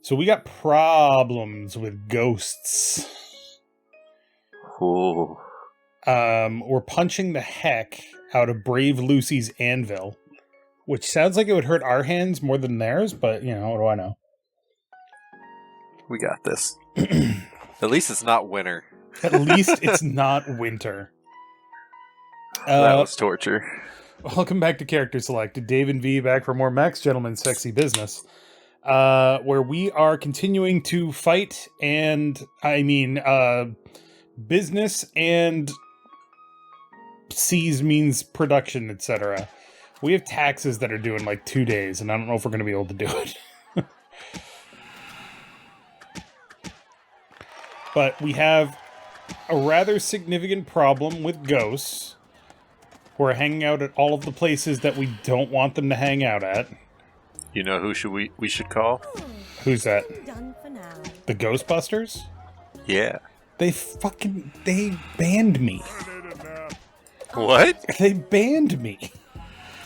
So we got problems with ghosts. Ooh. We're punching the heck out of Brave Lucy's anvil, which sounds like it would hurt our hands more than theirs, but, you know, what do I know? We got this. At least it's not winter. At least it's not winter. That was torture. Welcome back to Character Select. Dave and V back for more Max Gentleman's Sexy Business. Where we are continuing to fight business and C's means production, etc. We have taxes that are due in like 2 days, and I don't know if we're going to be able to do it. But we have a rather significant problem with ghosts who are hanging out at all of the places that we don't want them to hang out at. You know who we should call? Who's that? The Ghostbusters? Yeah. They banned me. What? They banned me.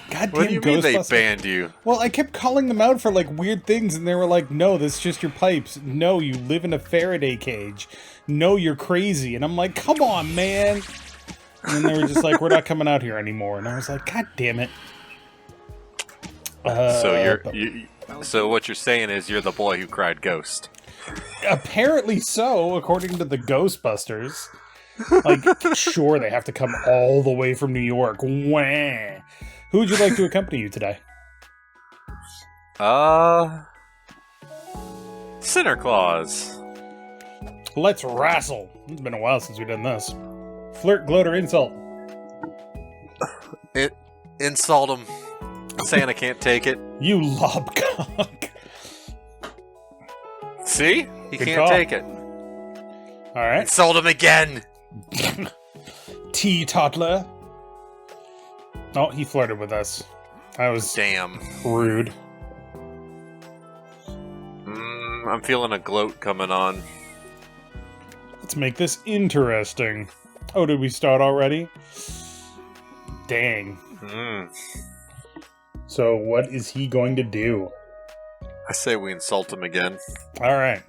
Goddamn What do you mean they Ghostbusters. banned you? Well, I kept calling them out for, like, weird things, and they were like, no, that's just your pipes. No, you live in a Faraday cage. No, you're crazy. And I'm like, come on, man. And then they were just like, we're not coming out here anymore. And I was like, God damn it. So what you're saying is you're the boy who cried ghost. Apparently so, according to the Ghostbusters. Like, sure, they have to come all the way from New York. Wah. Who would you like to accompany you today? Sinner Claus. Let's wrestle. It's been a while since we've done this. Flirt, gloat, or insult? Insult him. Santa can't take it. You lobcock. See? He Good can't call. take it. Alright. Insult him again. Toddler. Oh, he flirted with us. That was Damn. rude. I'm feeling a gloat coming on. Let's make this interesting. Oh, did we start already? Dang. So what is he going to do? I say we insult him again. Alright.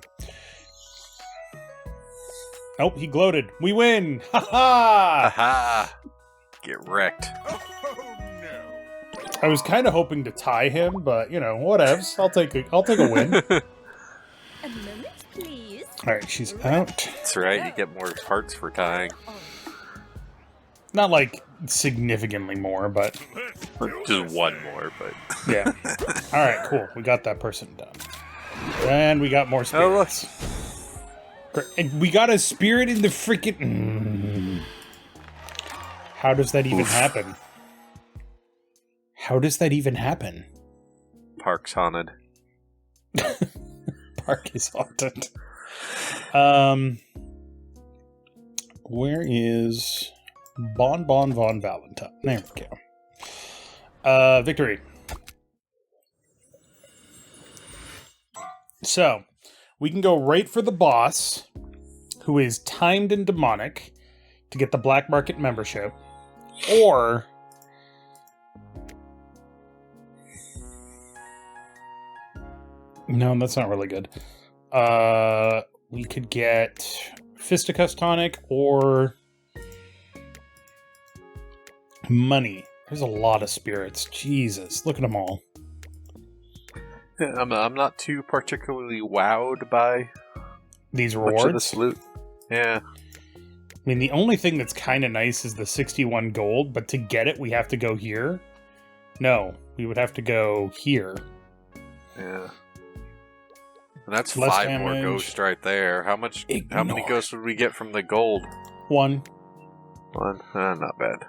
Oh, he gloated. We win! Ha ha! Aha! Get wrecked. I was kind of hoping to tie him, but you know, whatevs. I'll take a win. A moment, please. Alright, she's out. That's right, you get more parts for tying. Not like significantly more, but Just one more, but... yeah. Alright, cool. We got that person done. And we got more spirits. And we got a spirit in the freaking... How does that even happen? How does that even happen? Park's haunted. Park is haunted. Where is Bon Von Valentine? There we go. Victory. So, we can go right for the boss, who is timed and demonic, to get the black market membership, or... No, that's not really good. We could get Fisticuffs Tonic or money. There's a lot of spirits. Jesus, look at them all. Yeah, I'm not too particularly wowed by These much of rewards. this loot. Yeah. I mean, the only thing that's kind of nice is the 61 gold, but to get it, we have to go here. No, we would have to go here. Yeah. And that's Less 5 more damage. ghosts right there. How many ghosts would we get from the gold? 1. One? Not bad.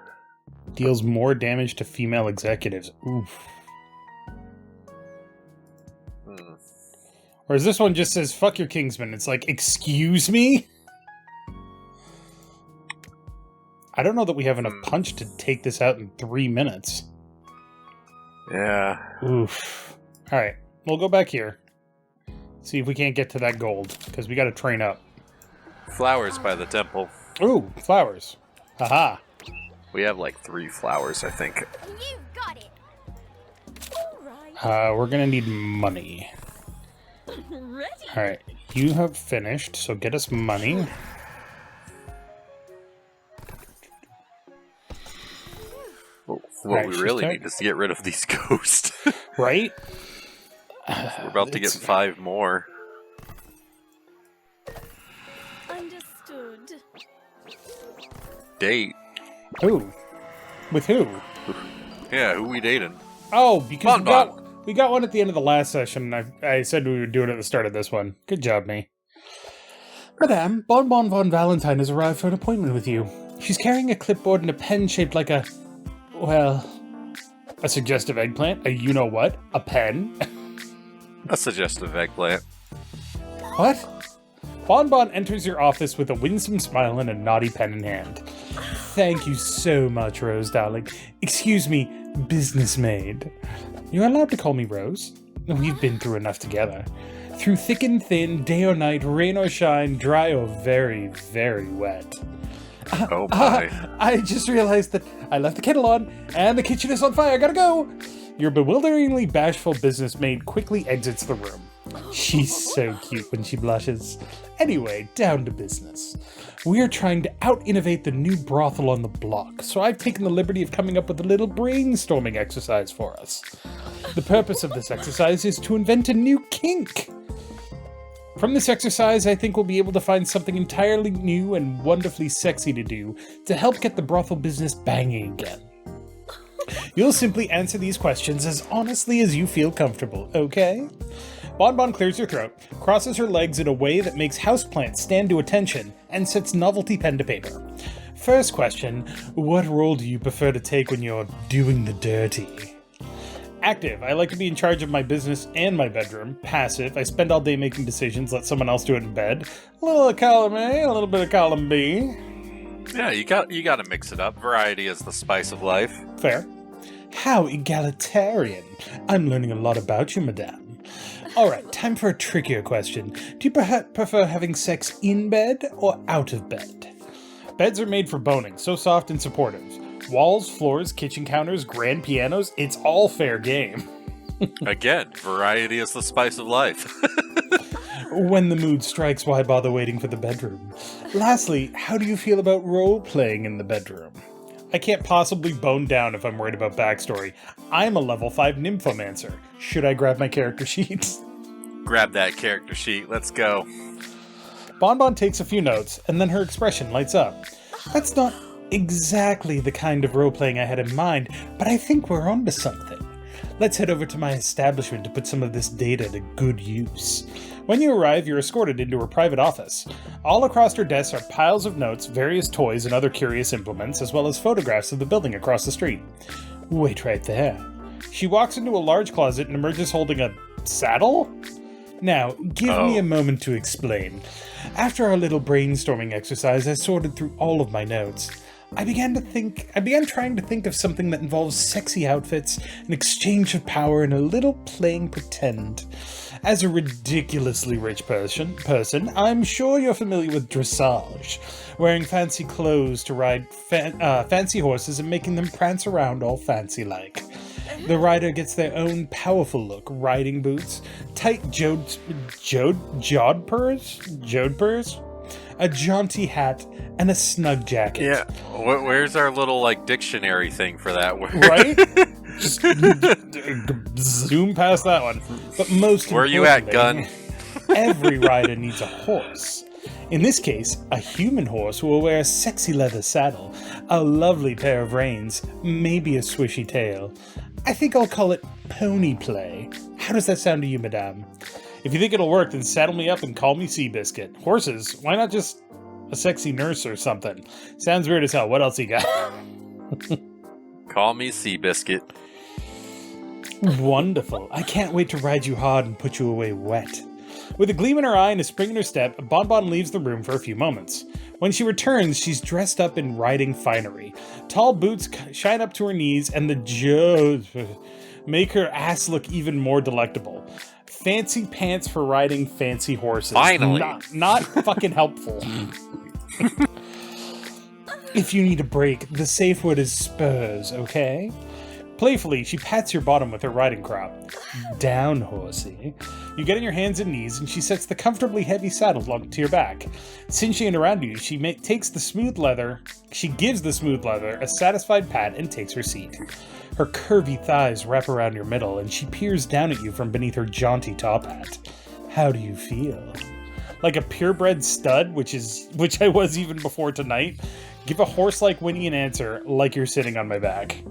Deals more damage to female executives. Oof. Or is this one just says, fuck your Kingsman? It's like, excuse me? I don't know that we have enough punch to take this out in 3 minutes. Yeah. Oof. Alright, we'll go back here. See if we can't get to that gold, because we gotta train up. Flowers by the temple. Ooh, flowers. Haha. We have like 3 flowers, I think. You got it. All right. We're gonna need money. Ready. Alright, you have finished, so get us money. What Right, we she's really tight. need is to get rid of these ghosts. Right? We're about to get It's- 5 more. Understood. Date? Who? With who? Yeah, who we dating? Oh, because Bon we got one at the end of the last session. I said we would do it at the start of this one. Good job, me. Madame, Bonbon von Valentine has arrived for an appointment with you. She's carrying a clipboard and a pen shaped like a... well... a suggestive eggplant? A you-know-what? A pen? A suggestive eggplant. What? Bonbon enters your office with a winsome smile and a naughty pen in hand. Thank you so much, Rose, darling. Excuse me, business maid. You're allowed to call me Rose. We've been through enough together. Through thick and thin, day or night, rain or shine, dry or very, very wet. Oh my. I just realized that I left the kettle on, and the kitchen is on fire. Gotta go! Your bewilderingly bashful business maid quickly exits the room. She's so cute when she blushes. Anyway, down to business. We're trying to out-innovate the new brothel on the block, so I've taken the liberty of coming up with a little brainstorming exercise for us. The purpose of this exercise is to invent a new kink. From this exercise, I think we'll be able to find something entirely new and wonderfully sexy to do to help get the brothel business banging again. You'll simply answer these questions as honestly as you feel comfortable, okay? Bonbon clears her throat, crosses her legs in a way that makes houseplants stand to attention, and sets novelty pen to paper. First question, what role do you prefer to take when you're doing the dirty? Active, I like to be in charge of my business and my bedroom. Passive, I spend all day making decisions, let someone else do it in bed. A little of column A, a little bit of column B. Yeah, you got to mix it up. Variety is the spice of life. Fair. How egalitarian. I'm learning a lot about you, madame. Alright, time for a trickier question. Do you prefer having sex in bed or out of bed? Beds are made for boning, so soft and supportive. Walls, floors, kitchen counters, grand pianos, it's all fair game. Again, variety is the spice of life. When the mood strikes, why bother waiting for the bedroom? Lastly, how do you feel about role-playing in the bedroom? I can't possibly bone down if I'm worried about backstory. I'm a level 5 nymphomancer. Should I grab my character sheet? Grab that character sheet. Let's go. Bonbon takes a few notes, and then her expression lights up. That's not exactly the kind of role-playing I had in mind, but I think we're onto something. Let's head over to my establishment to put some of this data to good use. When you arrive, you're escorted into her private office. All across her desk are piles of notes, various toys, and other curious implements, as well as photographs of the building across the street. Wait right there. She walks into a large closet and emerges holding a saddle? Now, give me a moment to explain. After our little brainstorming exercise, I sorted through all of my notes. I began trying to think of something that involves sexy outfits, an exchange of power, and a little playing pretend. As a ridiculously rich person, I'm sure you're familiar with dressage, wearing fancy clothes to ride fancy horses and making them prance around all fancy-like. The rider gets their own powerful look, riding boots, tight jodhpurs, a jaunty hat, and a snug jacket. Yeah, where's our little dictionary thing for that word? Right? Just zoom past that one. But most Where you at, gun? Every rider needs a horse. In this case, a human horse will wear a sexy leather saddle, a lovely pair of reins, maybe a swishy tail. I think I'll call it pony play. How does that sound to you, madame? If you think it'll work, then saddle me up and call me Seabiscuit. Horses, why not just a sexy nurse or something? Sounds weird as hell. What else you got? Call me Seabiscuit. Wonderful. I can't wait to ride you hard and put you away wet. With a gleam in her eye and a spring in her step, Bonbon leaves the room for a few moments. When she returns, she's dressed up in riding finery. Tall boots shine up to her knees, and the joes make her ass look even more delectable. Fancy pants for riding fancy horses. Finally. Not fucking helpful. If you need a break, the safe word is spurs, okay? Playfully, she pats your bottom with her riding crop. Down, horsey. You get on your hands and knees, and she sets the comfortably heavy saddle onto your back. Cinching around you, she gives the smooth leather a satisfied pat and takes her seat. Her curvy thighs wrap around your middle, and she peers down at you from beneath her jaunty top hat. How do you feel? Like a purebred stud, which I was even before tonight? Give a horse like Winnie an answer, like you're sitting on my back.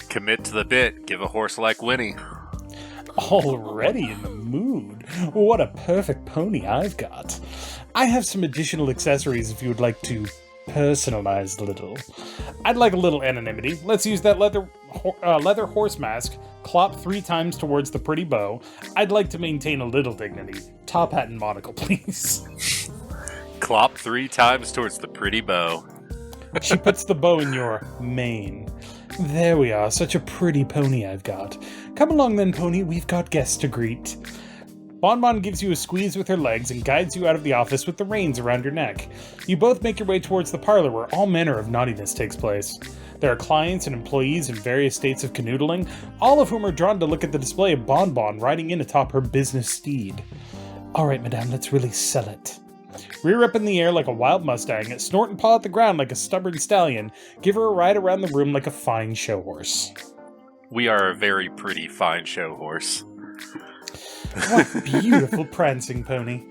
Commit to the bit. Give a horse like Winnie. Already in the mood. What a perfect pony I've got. I have some additional accessories if you would like to personalize a little. I'd like a little anonymity. Let's use that leather horse mask. Clop 3 times towards the pretty bow. I'd like to maintain a little dignity. Top hat and monocle, please. Clop 3 times towards the pretty bow. She puts the bow in your mane. There we are, such a pretty pony I've got. Come along then, pony, we've got guests to greet. Bonbon gives you a squeeze with her legs and guides you out of the office with the reins around your neck. You both make your way towards the parlor where all manner of naughtiness takes place. There are clients and employees in various states of canoodling, all of whom are drawn to look at the display of Bonbon riding in atop her business steed. Alright, madame, let's really sell it. Rear up in the air like a wild Mustang, snort and paw at the ground like a stubborn stallion, give her a ride around the room like a fine show horse. We are a very pretty fine show horse. What beautiful prancing pony.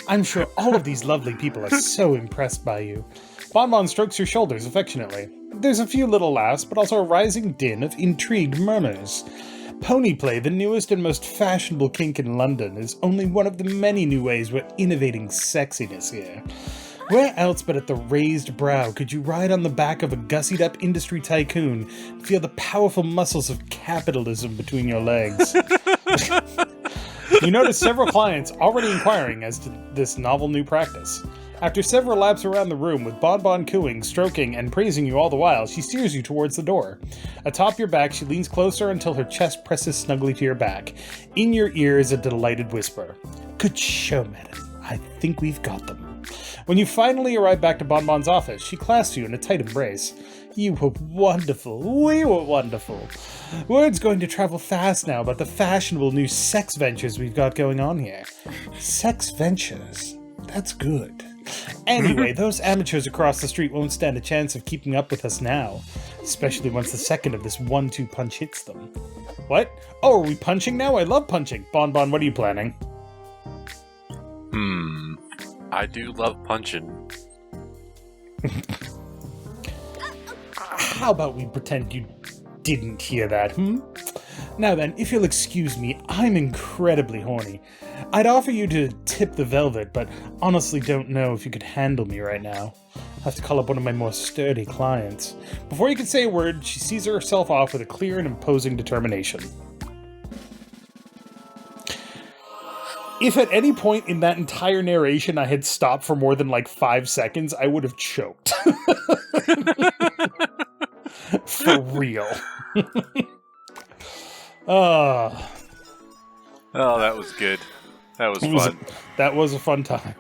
I'm sure all of these lovely people are so impressed by you. Bonbon strokes your shoulders affectionately. There's a few little laughs, but also a rising din of intrigued murmurs. Pony play, the newest and most fashionable kink in London, is only one of the many new ways we're innovating sexiness here. Where else but at the Raised Brow could you ride on the back of a gussied-up industry tycoon and feel the powerful muscles of capitalism between your legs? You notice several clients already inquiring as to this novel new practice. After several laps around the room with Bonbon cooing, stroking, and praising you all the while, she steers you towards the door. Atop your back, she leans closer until her chest presses snugly to your back. In your ear is a delighted whisper. Good show, madam. I think we've got them. When you finally arrive back to Bonbon's office, she clasps you in a tight embrace. You were wonderful. We were wonderful. Word's going to travel fast now about the fashionable new sex ventures we've got going on here. Sex ventures? That's good. Anyway, those amateurs across the street won't stand a chance of keeping up with us now. Especially once the second of this 1-2 punch hits them. What? Oh, are we punching now? I love punching. Bonbon, what are you planning? I do love punching. How about we pretend you didn't hear that, Now then, if you'll excuse me, I'm incredibly horny. I'd offer you to tip the velvet, but honestly don't know if you could handle me right now. I'll have to call up one of my more sturdy clients. Before you can say a word, she sees herself off with a clear and imposing determination. If at any point in that entire narration I had stopped for more than like 5 seconds, I would have choked. For real. Oh, that was good. That was fun. That was a fun time.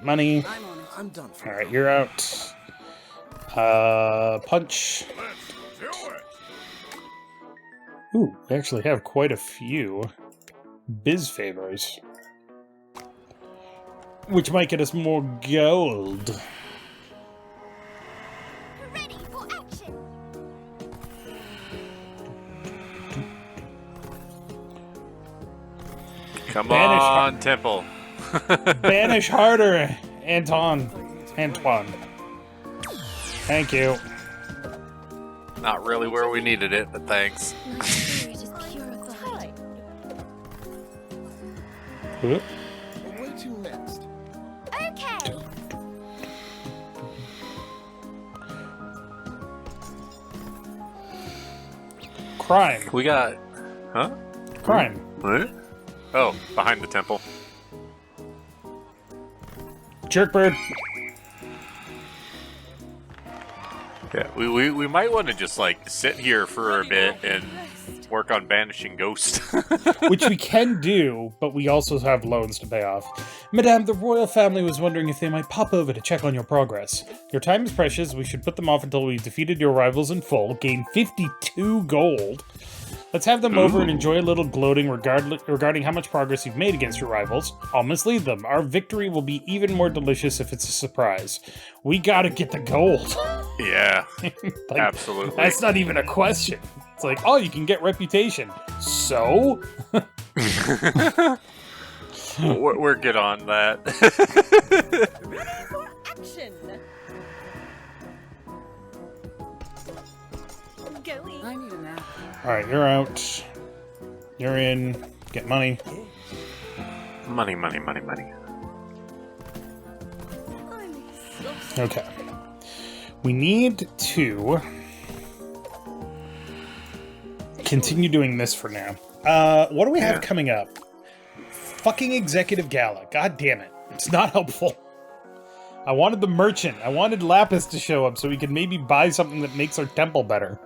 Money. I'm done. Alright, you're out. Punch. Ooh, we actually have quite a few biz favors. Which might get us more gold. Ready for action. Come Banish on, Temple. Banish harder, Antoine. Thank you. Not really where we needed it, but thanks. My spirit is purified. Oop. Where to next? Okay. Crime. We got... Huh? Crime. What? Oh, behind the temple. Jerkbird. Yeah, we might want to just, like, sit here for a bit and work on banishing Ghost. Which we can do, but we also have loans to pay off. Madame, the royal family was wondering if they might pop over to check on your progress. Your time is precious. We should put them off until we've defeated your rivals in full, gain 52 gold. Let's have them over and enjoy a little gloating regarding how much progress you've made against your rivals. I'll mislead them. Our victory will be even more delicious if it's a surprise. We gotta get the gold. Yeah, Like, absolutely. That's not even a question. It's like, oh, you can get reputation. So? We're good on that. Ready for action. Going. I need a nap. Alright, you're out. You're in. Get money. Money, money, money, money. I'm exhausted. Okay. We need to continue doing this for now. What do we have coming up? Fucking Executive Gala. God damn it. It's not helpful. I wanted the merchant. I wanted Lapis to show up so we could maybe buy something that makes our temple better.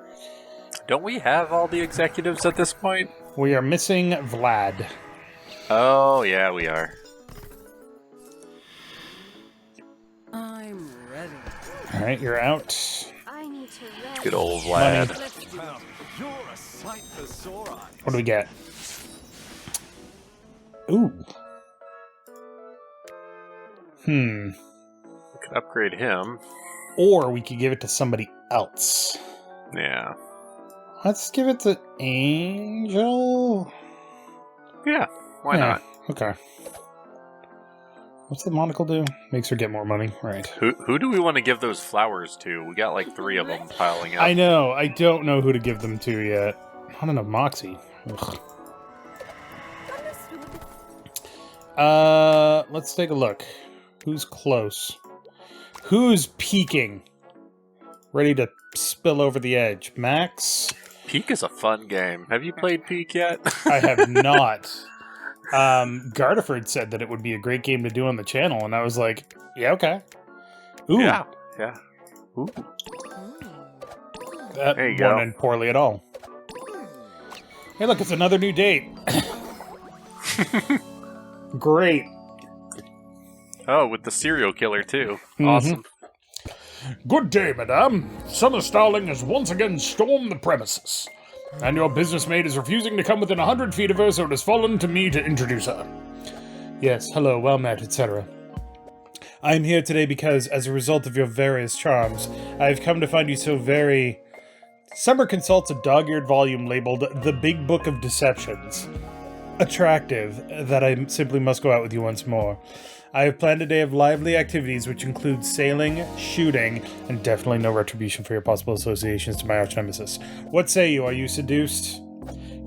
Don't we have all the executives at this point? We are missing Vlad. Oh, yeah, we are. I'm ready. Alright, you're out. I need to rest. Good old Vlad. You're a sight for sore eyes. What do we get? Ooh. We could upgrade him. Or we could give it to somebody else. Yeah. Let's give it to Angel. Yeah, why not? Okay. What's the monocle do? Makes her get more money. Right. Who do we want to give those flowers to? We got like 3 of them piling up. I know. I don't know who to give them to yet. I don't know. Moxie. Ugh. Let's take a look. Who's close? Who's peeking? Ready to spill over the edge? Max? Peak is a fun game. Have you played Peak yet? I have not. Gardeford said that it would be a great game to do on the channel, and I was like, yeah, okay. Ooh, Yeah. Ooh. that There you go. wasn't poorly at all. Hey, look, it's another new date. Great. Oh, with the serial killer too. Mhm. Awesome. Good day, madame. Summer Starling has once again stormed the premises. And your business maid is refusing to come within 100 feet of her, so it has fallen to me to introduce her. Yes, hello, well met, etc. I am here today because, as a result of your various charms, I have come to find you so very... Summer consults a dog-eared volume labeled The Big Book of Deceptions. Attractive, that I simply must go out with you once more. I have planned a day of lively activities which include sailing, shooting, and definitely no retribution for your possible associations to my arch nemesis. What say you? Are you seduced?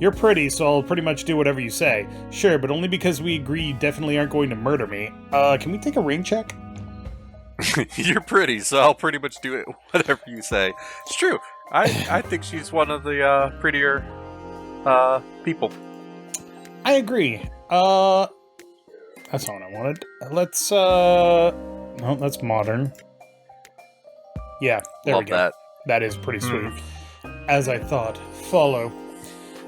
You're pretty, so I'll pretty much do whatever you say. Sure, but only because we agree you definitely aren't going to murder me. Can we take a ring check? You're pretty, so I'll pretty much do it whatever you say. It's true. I think she's one of the prettier people. I agree. That's not what I wanted. Let's, no, that's modern. Yeah, there Love we go. that. That is pretty sweet. As I thought. Follow.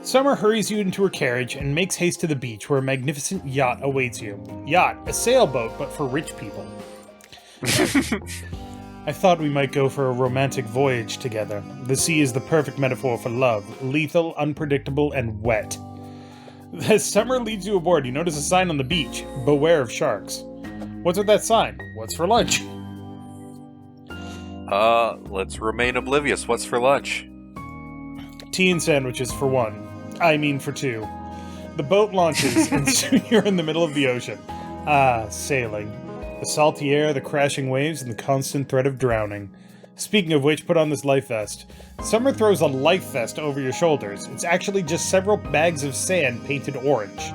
Summer hurries you into her carriage and makes haste to the beach where a magnificent yacht awaits you. Yacht, a sailboat, but for rich people. I thought we might go for a romantic voyage together. The sea is the perfect metaphor for love. Lethal, unpredictable, and wet. As Summer leads you aboard, you notice a sign on the beach. Beware of sharks. What's with that sign? What's for lunch? Let's remain oblivious. What's for lunch? Tea and sandwiches for one. I mean for two. The boat launches, and soon you're in the middle of the ocean. Ah, sailing. The salty air, the crashing waves, and the constant threat of drowning. Speaking of which, put on this life vest. Summer throws a life vest over your shoulders. It's actually just several bags of sand painted orange.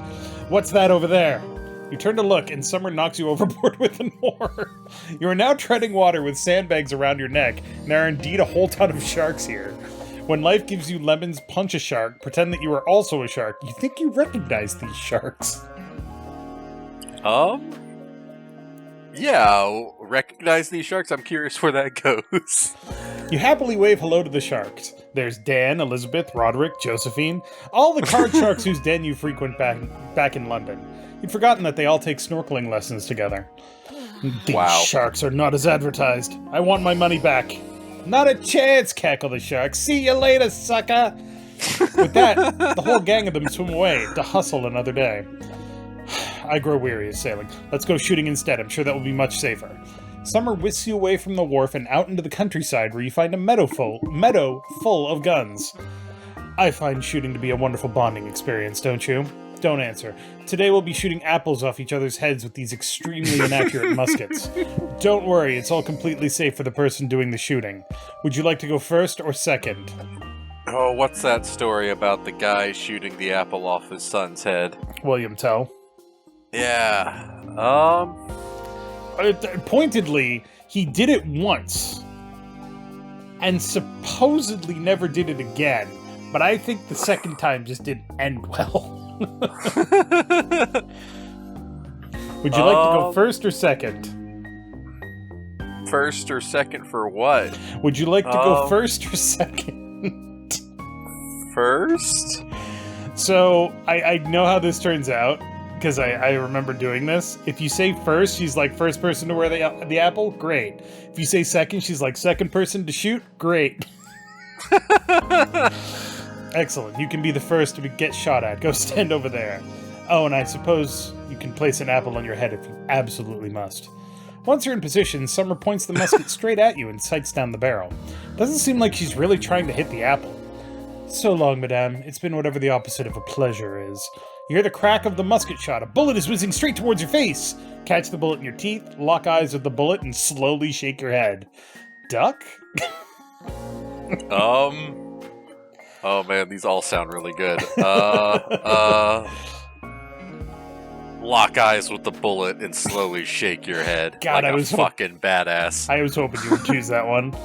What's that over there? You turn to look, and Summer knocks you overboard with an oar. You are now treading water with sandbags around your neck, and there are indeed a whole ton of sharks here. When life gives you lemons, punch a shark, pretend that you are also a shark. You think you recognize these sharks. Yeah, recognize these sharks? I'm curious where that goes. You happily wave hello to the sharks. There's Dan, Elizabeth, Roderick, Josephine, all the card sharks whose den you frequent back in London. You'd forgotten that they all take snorkeling lessons together. These sharks are not as advertised. I want my money back. Not a chance, cackle the sharks. See you later, sucker! With that, the whole gang of them swim away to hustle another day. I grow weary of sailing. Let's go shooting instead. I'm sure that will be much safer. Summer whisks you away from the wharf and out into the countryside where you find a meadow full of guns. I find shooting to be a wonderful bonding experience, don't you? Don't answer. Today we'll be shooting apples off each other's heads with these extremely inaccurate muskets. Don't worry, it's all completely safe for the person doing the shooting. Would you like to go first or second? Oh, what's that story about the guy shooting the apple off his son's head? William Tell. Yeah. Pointedly, he did it once. And supposedly never did it again. But I think the second time just didn't end well. Would you like to go first or second? First or second for what? Would you like to go first or second? First? So, I know how this turns out, because I remember doing this. If you say first, she's like first person to wear the apple, great. If you say second, she's like second person to shoot, great. Excellent, you can be the first to get shot at. Go stand over there. Oh, and I suppose you can place an apple on your head if you absolutely must. Once you're in position, Summer points the musket straight at you and sights down the barrel. Doesn't seem like she's really trying to hit the apple. So long, madame. It's been whatever the opposite of a pleasure is. You hear the crack of the musket shot. A bullet is whizzing straight towards your face. Catch the bullet in your teeth, lock eyes with the bullet, and slowly shake your head. Duck? Oh man, these all sound really good. Lock eyes with the bullet and slowly shake your head. God, like I was fucking badass. I was hoping you would choose that one.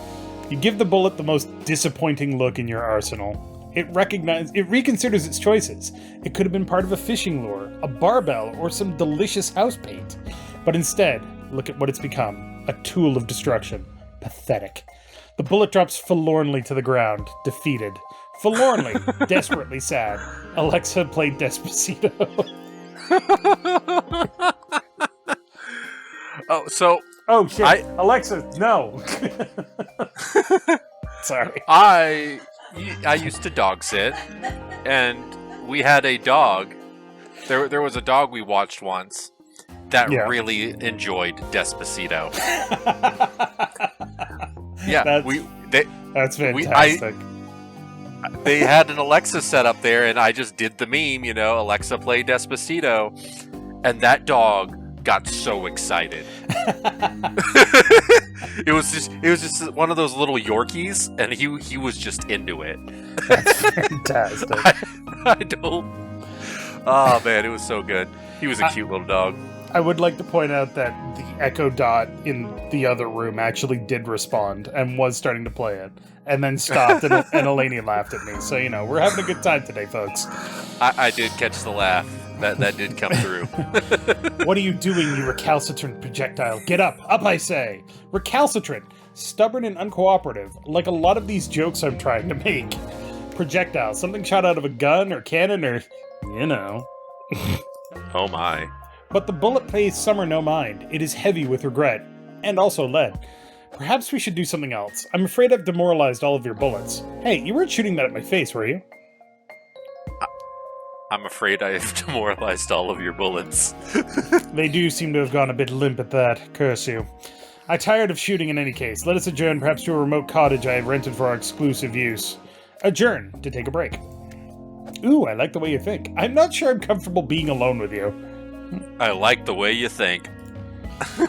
You give the bullet the most disappointing look in your arsenal. It reconsiders its choices. It could have been part of a fishing lure, a barbell, or some delicious house paint. But instead, look at what it's become. A tool of destruction. Pathetic. The bullet drops forlornly to the ground, defeated. Forlornly, desperately sad. Alexa played Despacito. Oh shit! Alexa, no. Sorry. I used to dog sit, and we had a dog. There was a dog we watched once that really enjoyed Despacito. Yeah, that's fantastic. They had an Alexa set up there, and I just did the meme, Alexa play Despacito, and that dog got so excited. It was just one of those little Yorkies, and he was just into it. That's fantastic. I don't. Oh man, it was so good. He was a cute little dog. I would like to point out that the Echo Dot in the other room actually did respond and was starting to play it, and then stopped, and Eleni laughed at me. So, we're having a good time today, folks. I did catch the laugh. That did come through. What are you doing, you recalcitrant projectile? Get up! Up, I say! Recalcitrant. Stubborn and uncooperative, like a lot of these jokes I'm trying to make. Projectile. Something shot out of a gun or cannon or... Oh my. But the bullet pays Summer no mind. It is heavy with regret. And also lead. Perhaps we should do something else. I'm afraid I've demoralized all of your bullets. Hey, you weren't shooting that at my face, were you? I'm afraid I have demoralized all of your bullets. They do seem to have gone a bit limp at that. Curse you. I'm tired of shooting in any case. Let us adjourn perhaps to a remote cottage I have rented for our exclusive use. Adjourn to take a break. Ooh, I like the way you think. I'm not sure I'm comfortable being alone with you. I like the way you think.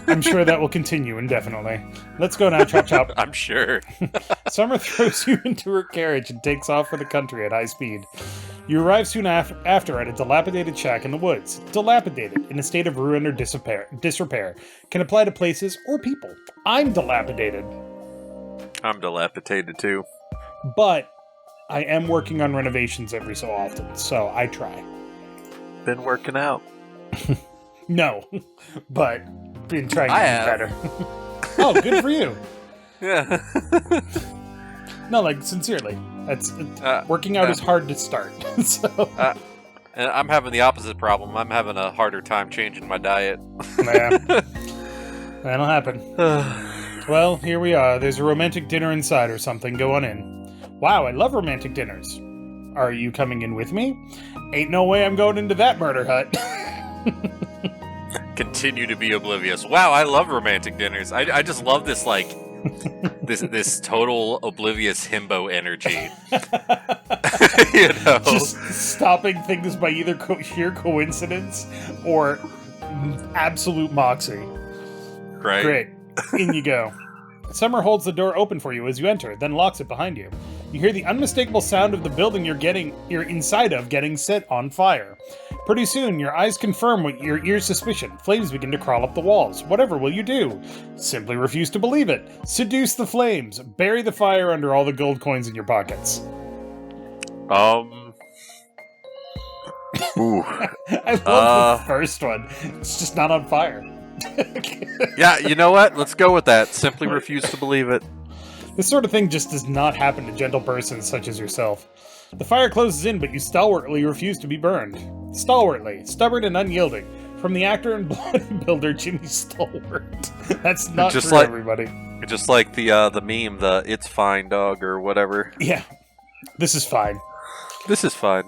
I'm sure that will continue indefinitely. Let's go now, Chop Chop. I'm sure. Summer throws you into her carriage and takes off for the country at high speed. You arrive soon after at a dilapidated shack in the woods. Dilapidated, in a state of ruin or disrepair. Can apply to places or people. I'm dilapidated. I'm dilapidated too. But I am working on renovations every so often, so I try. Been working out. No, but been trying to I do have. better. Oh, good for you. Yeah. No, like, sincerely. Working out is hard to start. So. And I'm having the opposite problem. I'm having a harder time changing my diet. Yeah. That'll happen. Well, here we are. There's a romantic dinner inside or something. Go on in. Wow, I love romantic dinners. Are you coming in with me? Ain't no way I'm going into that murder hut. Continue to be oblivious. Wow, I love romantic dinners. I just love this, like, this total oblivious himbo energy. You know? Just stopping things by either sheer coincidence or absolute moxie. Right? Great. In you go. Summer holds the door open for you as you enter, then locks it behind you. You hear the unmistakable sound of the building you're inside of getting set on fire. Pretty soon, your eyes confirm what your ears suspicion. Flames begin to crawl up the walls. Whatever will you do? Simply refuse to believe it. Seduce the flames. Bury the fire under all the gold coins in your pockets. Ooh. I love the first one. It's just not on fire. Yeah, you know what? Let's go with that. Simply refuse to believe it. This sort of thing just does not happen to gentle persons such as yourself. The fire closes in, but you stalwartly refuse to be burned. Stalwartly, stubborn and unyielding. From the actor and bodybuilder Jimmy Stalwart. That's not just true, like, everybody. Just like the meme, the "It's fine, dog" or whatever. Yeah, this is fine. This is fine.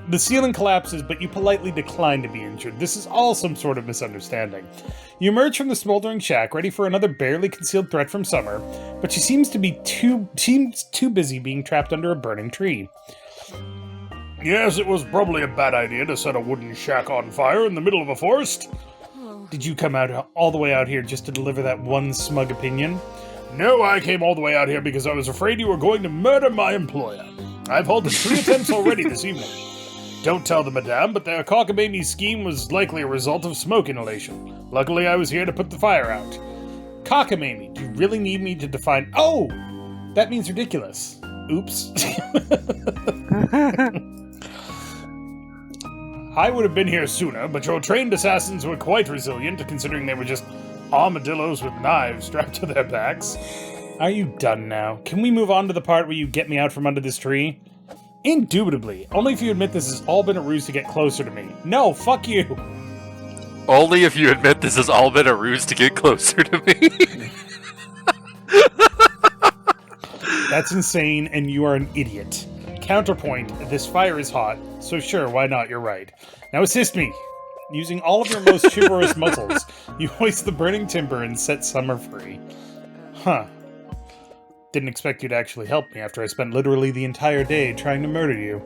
The ceiling collapses, but you politely decline to be injured. This is all some sort of misunderstanding. You emerge from the smoldering shack, ready for another barely concealed threat from Summer, but she seems to be too busy being trapped under a burning tree. Yes, it was probably a bad idea to set a wooden shack on fire in the middle of a forest. Did you come out all the way out here just to deliver that one smug opinion? No, I came all the way out here because I was afraid you were going to murder my employer. I've halted 3 attempts already this evening. Don't tell the madame, but the cockamamie scheme was likely a result of smoke inhalation. Luckily, I was here to put the fire out. Cockamamie, do you really need me to define... Oh! That means ridiculous. Oops. I would have been here sooner, but your trained assassins were quite resilient, considering they were just armadillos with knives strapped to their backs. Are you done now? Can we move on to the part where you get me out from under this tree? Indubitably. Only if you admit this has all been a ruse to get closer to me. No, fuck you! Only if you admit this has all been a ruse to get closer to me. That's insane, and you are an idiot. Counterpoint, this fire is hot, so sure, why not, you're right. Now assist me! Using all of your most chivalrous muscles, you hoist the burning timber and set Summer free. Huh. Didn't expect you to actually help me after I spent literally the entire day trying to murder you.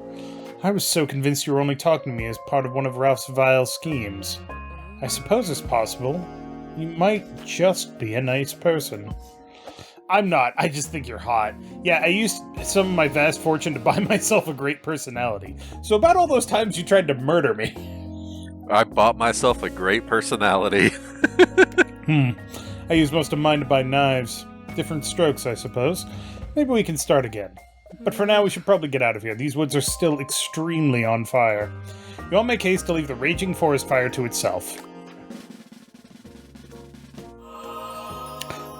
I was so convinced you were only talking to me as part of one of Ralph's vile schemes. I suppose it's possible. You might just be a nice person. I'm not. I just think you're hot. Yeah, I used some of my vast fortune to buy myself a great personality. So about all those times you tried to murder me. I bought myself a great personality. I used most of mine to buy knives. Different strokes, I suppose. Maybe we can start again. But for now, we should probably get out of here. These woods are still extremely on fire. You all make haste to leave the raging forest fire to itself.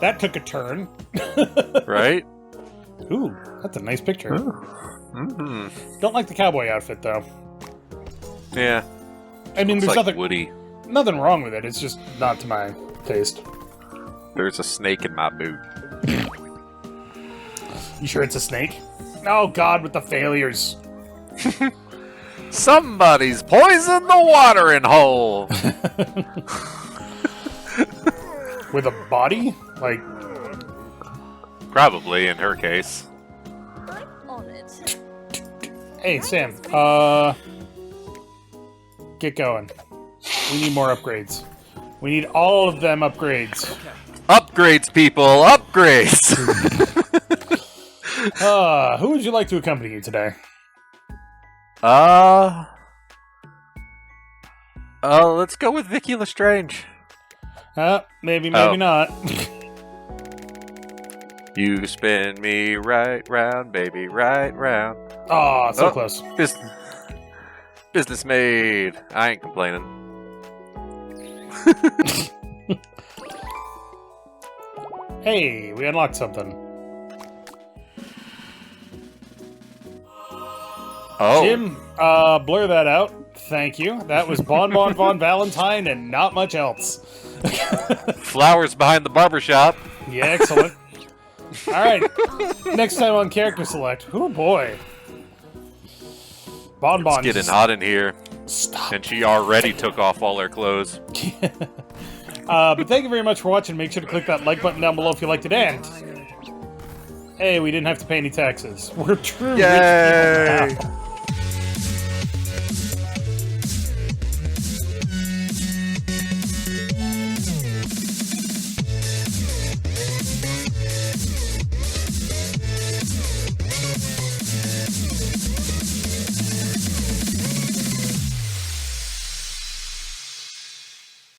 That took a turn. Right? Ooh, that's a nice picture. Mm-hmm. Don't like the cowboy outfit, though. Yeah. I mean, there's like Woody. nothing wrong with it. It's just not to my taste. There's a snake in my boot. You sure it's a snake? Oh, God, with the failures. Somebody's poisoned the watering hole! With a body? Like... Probably, in her case. I'm on it. Hey, Sam, get going. We need more upgrades. We need all of them upgrades. Upgrades, people! Upgrades! Who would you like to accompany you today? Let's go with Vicky Lestrange. Maybe not. You spin me right round, baby, right round. Aw, so close. Business made. I ain't complaining. Hey, we unlocked something. Oh. Jim, blur that out. Thank you. That was Bon Bon Von Valentine and not much else. Flowers behind the barbershop. Yeah, excellent. All right. Next time on Character Select. Oh boy. Bon Bon. It's getting hot in here. Stop. And she already took off all her clothes. But thank you very much for watching. Make sure to click that like button down below if you liked it. And hey, we didn't have to pay any taxes. We're true rich people now.